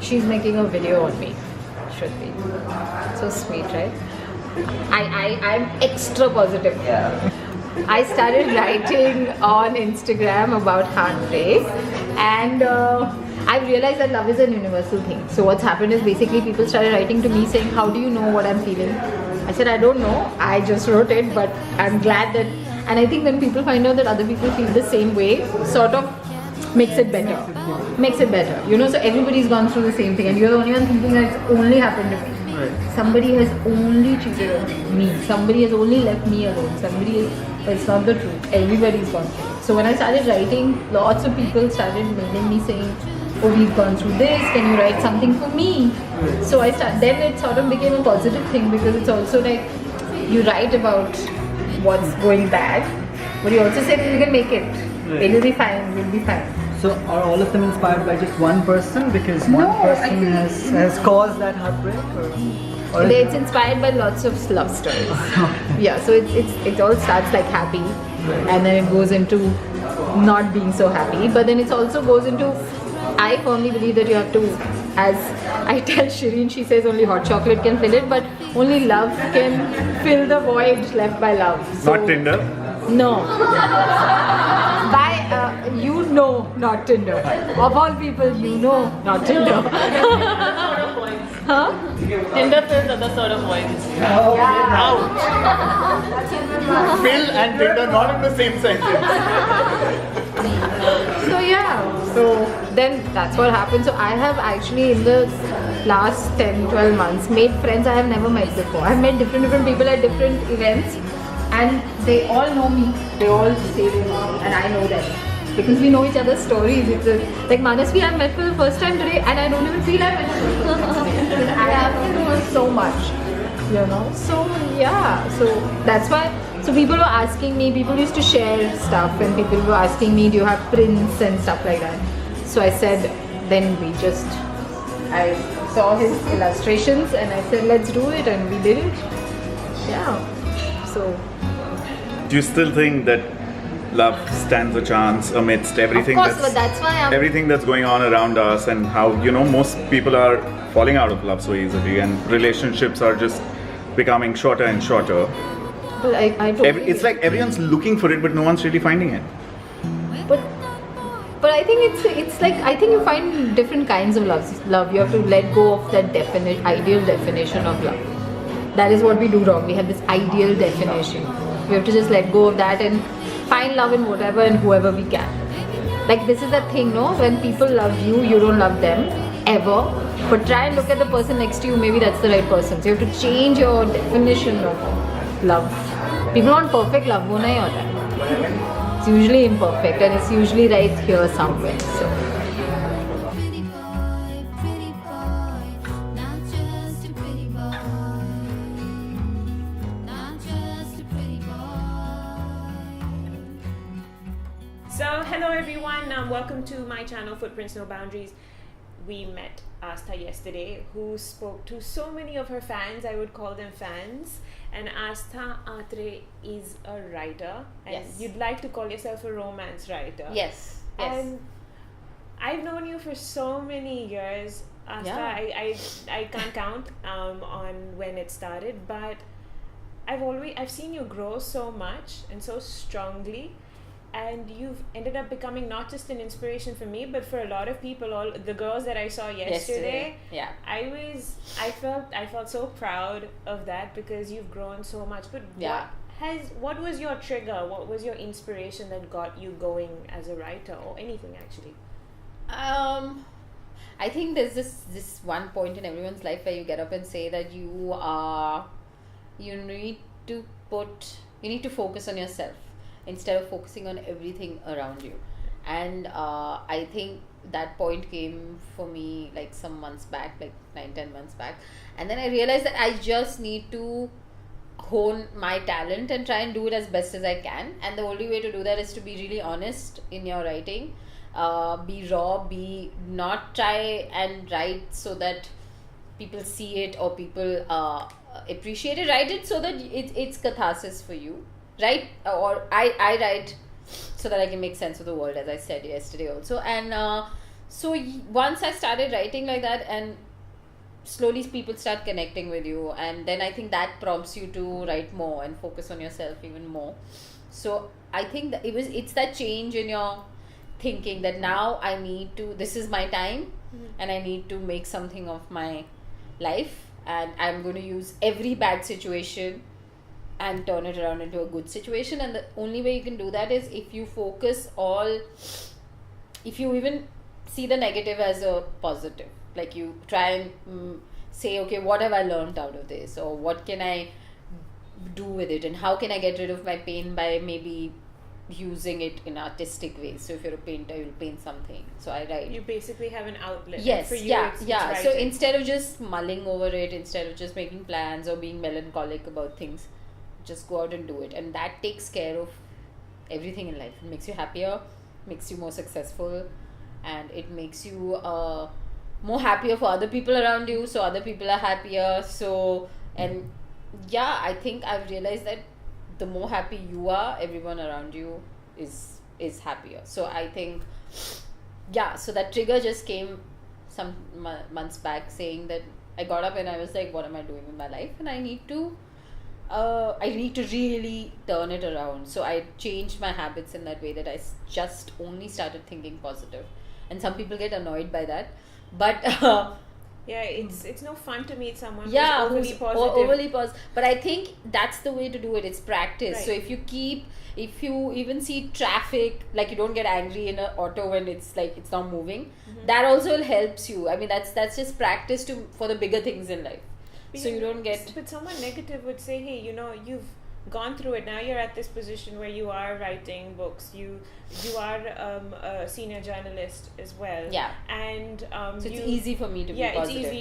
she's making a video on me. Should be. So sweet, right? I'm extra positive. Yeah. I started writing on Instagram about heartbreak, and I realized that love is a universal thing. So what's happened is basically people started writing to me saying, how do you know what I'm feeling? I said, I don't know, I just wrote it, but I'm glad that, and I think when people find out that other people feel the same way, sort of makes it better. You know, so everybody's gone through the same thing, and you're the only one thinking that it's only happened to me. Right. Somebody has only cheated on me. Somebody has only left me alone. But it's not the truth. Everybody's gone through it. So when I started writing, lots of people started mailing me saying, oh, we've gone through this, can you write something for me? So then it sort of became a positive thing, because it's also like you write about what's going bad, but you also say that you can make it. Right. It'll be fine, we'll be fine. So are all of them inspired by just one person? Because one person has caused that heartbreak? Or It's inspired by lots of love stories. Yeah, so it all starts like happy, and then it goes into not being so happy, but then it also goes into, I firmly believe that you have to, as I tell Shireen, she says only hot chocolate can fill it, but only love can fill the void left by love. So, Not Tinder? No. Not Tinder. Of all people, not Tinder. Huh? Tinder fills other sort of voids. Ouch! Phil and Tinder not in the same sentence. So yeah, so then that's what happened. So I have actually in the last 10-12 months made friends I have never met before. I've met different people at different events, and they all know me. They all say they know me, and I know them. Because we know each other's stories. It's like Manasvi, I met for the first time today, and I don't even feel I met her. I have to know her so much, you know. So yeah, so that's why. So people were asking me. People used to share stuff, and people were asking me, "Do you have prints and stuff like that?" So I said, then I saw his illustrations, and I said, "Let's do it," and we did it. Yeah. So. Do you still think that love stands a chance amidst everything Of course, but that's why everything that's going on around us, and how most people are falling out of love so easily, and relationships are just becoming shorter and shorter. But I don't. It's like everyone's looking for it, but no one's really finding it. But I think it's like, I think you find different kinds of love. You have to let go of that ideal definition of love. That is what we do wrong. We have this ideal definition. We have to just let go of that and find love in whatever and whoever we can. Like, this is the thing, no? When people love you, you don't love them ever. But try and look at the person next to you. Maybe that's the right person. So you have to change your definition of love. People want perfect love. वो नहीं होता है. It's usually imperfect, and it's usually right here somewhere. So. Hello everyone, welcome to my channel Footprints No Boundaries. We met Aastha yesterday, who spoke to so many of her fans. I would call them fans. And Aastha Atray is a writer, and Yes. you'd like to call yourself a romance writer. Yes. And I've known you for so many years, Aastha. Yeah. I can't count on when it started, but I've seen you grow so much and so strongly. And you've ended up becoming not just an inspiration for me, but for a lot of people. All the girls that I saw yesterday. Yeah. I felt so proud of that, because you've grown so much. But Yeah. what was your trigger? What was your inspiration that got you going as a writer, or anything actually? I think there's this one point in everyone's life where you get up and say that you need to focus on yourself instead of focusing on everything around you. And I think that point came for me like some months back, like 9-10 months back, and then I realized that I just need to hone my talent and try and do it as best as I can. And the only way to do that is to be really honest in your writing, be raw, not try and write so that people see it or people appreciate it. Write it so that it's catharsis for you. Right? Or I write so that I can make sense of the world, as I said yesterday also. And So once I started writing like that, and slowly people start connecting with you, and then I think that prompts you to write more and focus on yourself even more. So I think that it's that change in your thinking that now I need to, this is my time, and I need to make something of my life, and I'm going to use every bad situation and turn it around into a good situation. And the only way you can do that is if you if you even see the negative as a positive. Like you try and say, okay, what have I learned out of this, or what can I do with it, and how can I get rid of my pain by maybe using it in artistic ways. So if you're a painter, you'll paint something. So I write. You basically have an outlet. Yes, for you, yeah. it's So writing. instead of just mulling over it, instead of just making plans or being melancholic about things, just go out and do it. And that takes care of everything in life. It makes you happier, makes you more successful, and it makes you more happier for other people around you, so other people are happier. So, and yeah, I think I've realized that the more happy you are, everyone around you is happier. So I think, yeah, so that trigger just came some months back, saying that I got up and I was like, what am I doing with my life, and I need to really turn it around. So I changed my habits in that way, that I just only started thinking positive. And some people get annoyed by that, but yeah, it's no fun to meet someone who's who's overly positive. But I think that's the way to do it. It's practice. Right. So if you even see traffic, like you don't get angry in an auto when it's like it's not moving, that also helps you. I mean, that's just practice for the bigger things in life. So you don't get. But someone negative would say, hey, you've gone through it. Now you're at this position where you are writing books. You are a senior journalist as well. Yeah. And so it's easy for me to be positive. It's easy.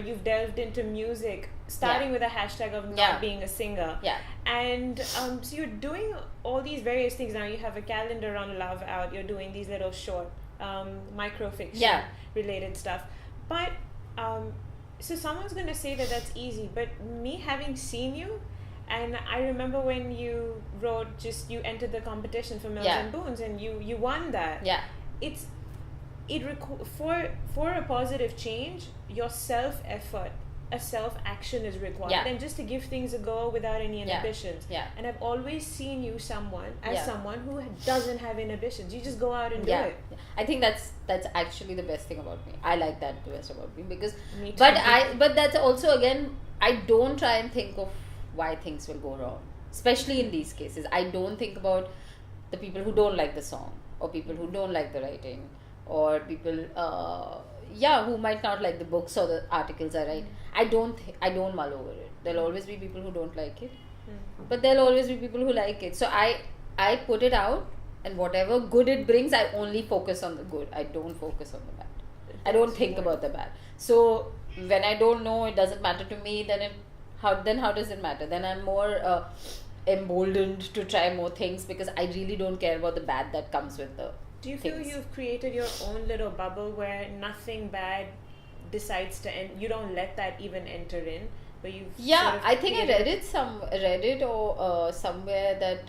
You've delved into music, starting with a hashtag of not being a singer. Yeah. And so you're doing all these various things. Now you have a calendar on love out. You're doing these little short microfiction related stuff. But so someone's going to say that that's easy, but me having seen you, and I remember when you wrote, you entered the competition for Mills and Boons, and you won that. Yeah. For a positive change, your self-effort, a self-action is required, and just to give things a go without any inhibitions. Yeah. And I've always seen you someone who doesn't have inhibitions. You just go out and do it. I think that's actually the best thing about me. I like that the best about me, because Me too. but that's also, again, I don't try and think of why things will go wrong, especially in these cases. I don't think about the people who don't like the song, or people who don't like the writing, or people who might not like the books or the articles I write. I don't mull over it. There'll always be people who don't like it, but there'll always be people who like it. So I put it out, and whatever good it brings, I only focus on the good. I don't focus on the bad. I don't think about the bad. So when I don't know, it doesn't matter to me, then how does it matter? Then I'm more emboldened to try more things, because I really don't care about the bad that comes with the Do you feel things. you've created your own little bubble where nothing bad decides to end? You don't let that even enter in, but you've sort of I think I created- read it or somewhere that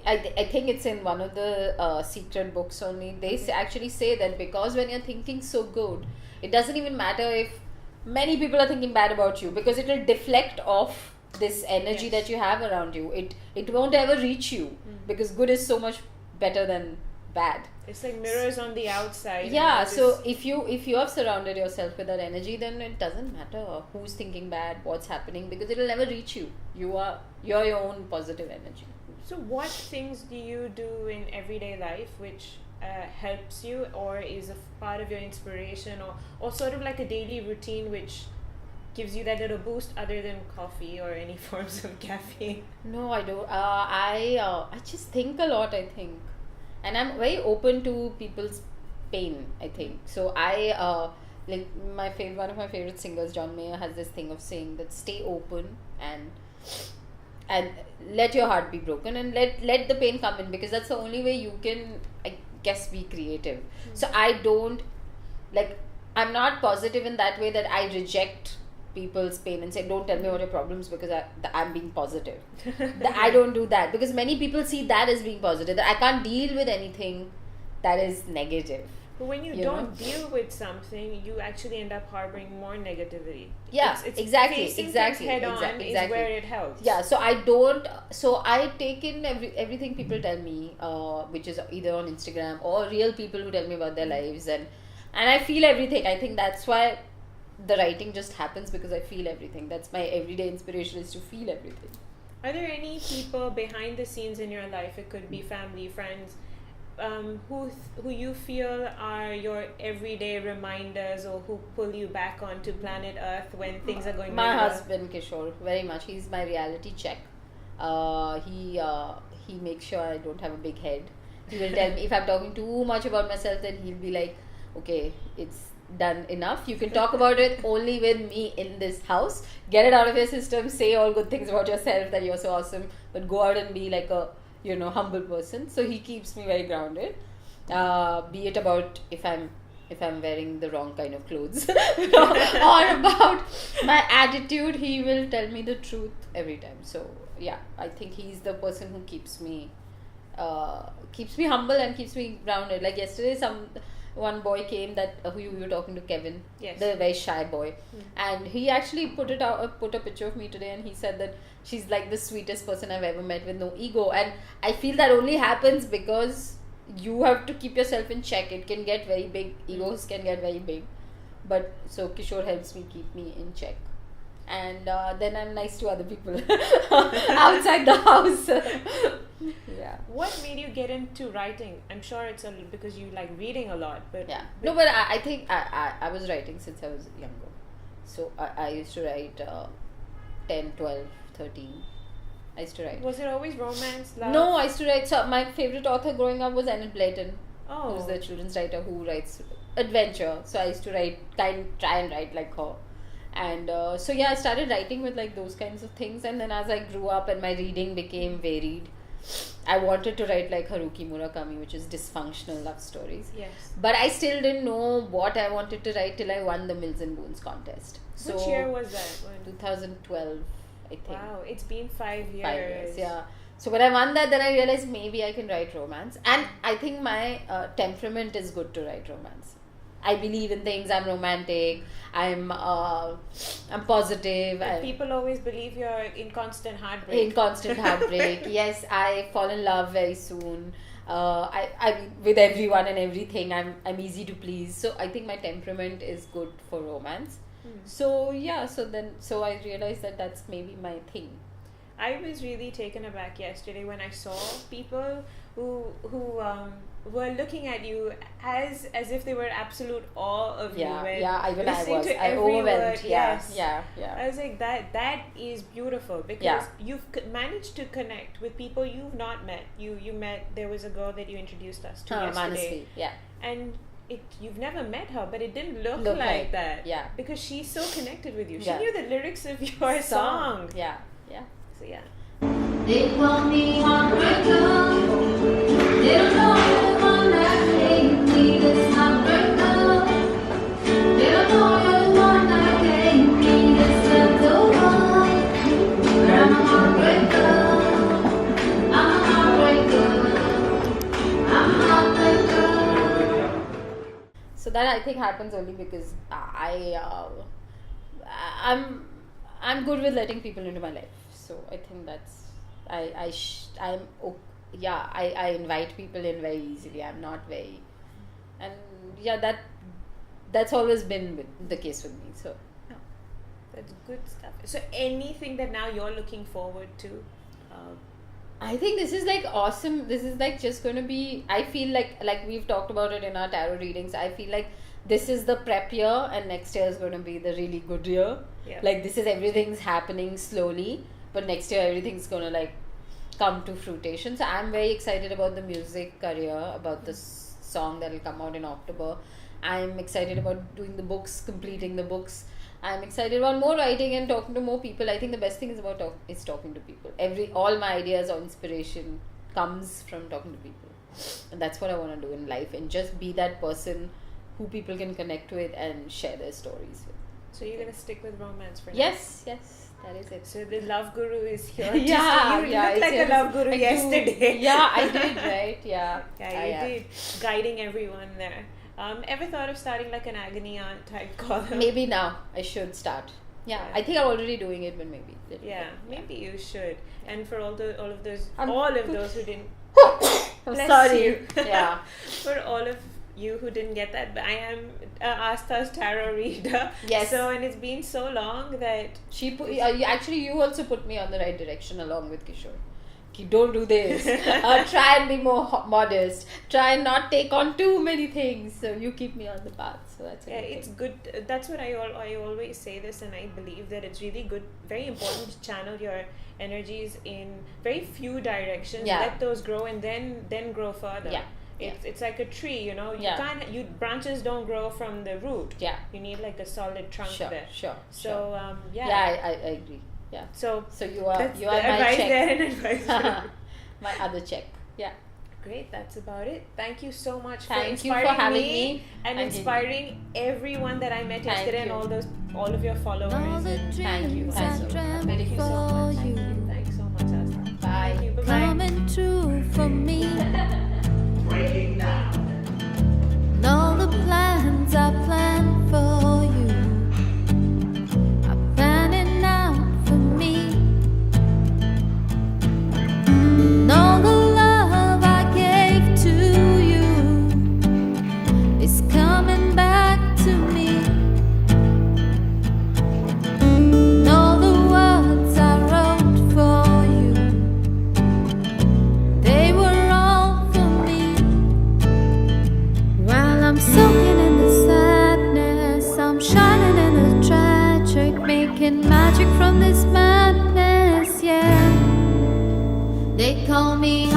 I think it's in one of the secret books only. They actually say that because when you're thinking so good, it doesn't even matter if many people are thinking bad about you, because it will deflect off this energy that you have around you. It won't ever reach you, because good is so much better than bad. It's like mirrors on the outside. Yeah, so if you have surrounded yourself with that energy, then it doesn't matter who's thinking bad, what's happening, because it'll never reach you. You're your own positive energy. So what things do you do in everyday life which helps you, or is a part of your inspiration, or sort of like a daily routine which gives you that little boost other than coffee or any forms of caffeine? No, I don't. I just think a lot, I think. And I'm very open to people's pain, I think. So like one of my favorite singers, John Mayer, has this thing of saying that stay open and let your heart be broken, and let the pain come in, because that's the only way you can, I guess, be creative. So I'm not positive in that way, that I reject people's pain and say, don't tell me about your problems because I'm being positive. I don't do that, because many people see that as being positive, that I can't deal with anything that is negative. But when you You don't deal with something, you actually end up harboring more negativity. Yeah, it's exactly, facing exactly, things head on exactly. is where it helps. Yeah, so I don't. So I take in everything people tell me, which is either on Instagram or real people who tell me about their lives, and I feel everything. I think that's why the writing just happens, because I feel everything. That's my everyday inspiration, is to feel everything. Are there any people behind the scenes in your life? It could be family, friends, who you feel are your everyday reminders, or who pull you back onto planet Earth when things are going My really well? husband Kishore, very much. He's my reality check. He makes sure I don't have a big head. He will tell me if I'm talking too much about myself, then he'll be like, okay, it's done enough. You can talk about it only with me in this house. Get it out of your system. Say all good things about yourself, that you're so awesome, but go out and be like a humble person. So he keeps me very grounded. Be it about if I'm wearing the wrong kind of clothes or about my attitude, he will tell me the truth every time. So yeah, I think he's the person who keeps me humble and keeps me grounded. Like yesterday, one boy came that who you were talking to, Kevin, Yes. the very shy boy, and he actually put a picture of me today, and he said that she's like the sweetest person I've ever met with no ego. And I feel that only happens because you have to keep yourself in check. It can get very big, egos can get very big, but so Kishore helps me keep me in check, and then I'm nice to other people outside the house. Yeah. What made you get into writing? I'm sure it's because you like reading a lot, but Yeah. No, but I think I was writing since I was younger. So I used to write 10, 12, 13. I used to write. Was it always romance, love? No, I used to write. So my favorite author growing up was Enid Blyton, Oh. who's the children's writer who writes adventure. So I used to try and write like her. And so yeah, I started writing with like those kinds of things. And then as I grew up and my reading became varied, I wanted to write like Haruki Murakami, which is dysfunctional love stories. Yes. But I still didn't know what I wanted to write till I won the Mills and Boons contest. So Which year was that? 2012, I think. Wow, it's been 5 years. 5 years, yeah. So when I won that, then I realized maybe I can write romance. And I think my temperament is good to write romance. I believe in things. I'm romantic. I'm positive. But people always believe you're in constant heartbreak. In constant heartbreak. Yes, I fall in love very soon. I with everyone and everything. I'm easy to please. So I think my temperament is good for romance. So yeah. So I realized that that's maybe my thing. I was really taken aback yesterday when I saw people who were looking at you as if they were absolute awe of you. And Even I listening was. to I every overwhelmed. word. Yeah. Yes. I was like, that is beautiful, because you've managed to connect with people you've not met. You met, there was a girl that you introduced us to yesterday. Manasvi, yeah. And you've never met her, but it didn't look Look like like- that. yeah. Because she's so connected with you. She Yeah. knew the lyrics of your song. Yeah. So yeah. They call me heartbreaker. They don't know you're the one that gave me this heartbreaker. They don't know you're the one that gave me this leftover. But I'm a heartbreaker. I'm a heartbreaker. I'm a heartbreaker. So that I think happens only because I'm good with letting people into my life. So I think that's I invite people in very easily. I'm not very, and yeah, that's always been the case with me. So yeah. That's good stuff. So anything that now you're looking forward to? I think this is like awesome. This is like just going to be, I feel like we've talked about it in our tarot readings. I feel like this is the prep year and next year is going to be the really good year. Yeah. Like this is everything's happening slowly, but next year everything's going to like come to fruition. So I'm very excited about the music career, about this song that will come out in October. I'm excited about doing the books, completing the books. I'm excited about more writing and talking to more people. I think the best thing is talking to people. All my ideas or inspiration comes from talking to people, and that's what I want to do in life, and just be that person who people can connect with and share their stories with. So you're gonna stick with romance for now? Yes, That is it. So the love guru is here. Yeah, you yeah, look like it's- a love guru I do. yesterday. Yeah, I did, right? Yeah. Yeah, you did. Guiding everyone there. Ever thought of starting like an agony aunt type column? Maybe now I should start. Yeah, Yeah. I think I'm already doing it, but maybe. Yeah, maybe you should. And for all of those I'm- who didn't. I'm Bless sorry. you. Yeah. For all of you who didn't get that, but I am Aastha's tarot reader. Yes. So, and it's been so long that She put you also put me on the right direction along with Kishore. Ki, don't do this. Try and be more modest. Try and not take on too many things. So you keep me on the path. So that's a yeah, good it's thing. good. That's what I always say this, and I believe that it's really good, very important to channel your energies in very few directions. Yeah. Let those grow, and then grow further. Yeah. It's like a tree, you know. You Yeah. can't. Branches don't grow from the root. Yeah. You need like a solid trunk Sure. there. Sure. So yeah, I agree. Yeah. So So you are that's you the are my advice check. there and advice there. My other check. Yeah. Great, that's about it. Thank you so much for Thank you for inspiring having me me. and Thank you. inspiring everyone that I met Thank yesterday and you. all of your followers. All the And Thank you. dreams Thanks I so much. dreamt thank you so for much. you Thanks so much, Aastha. Bye. Thank you. Bye-bye. coming true for me. And all the plans I planned for you are panning out for me. And all the love I gave to you is coming back to me. And all the words I wrote for you, they were all for me. While I'm soaking in the sadness, I'm shining in the tragic, making magic from this madness, yeah. They call me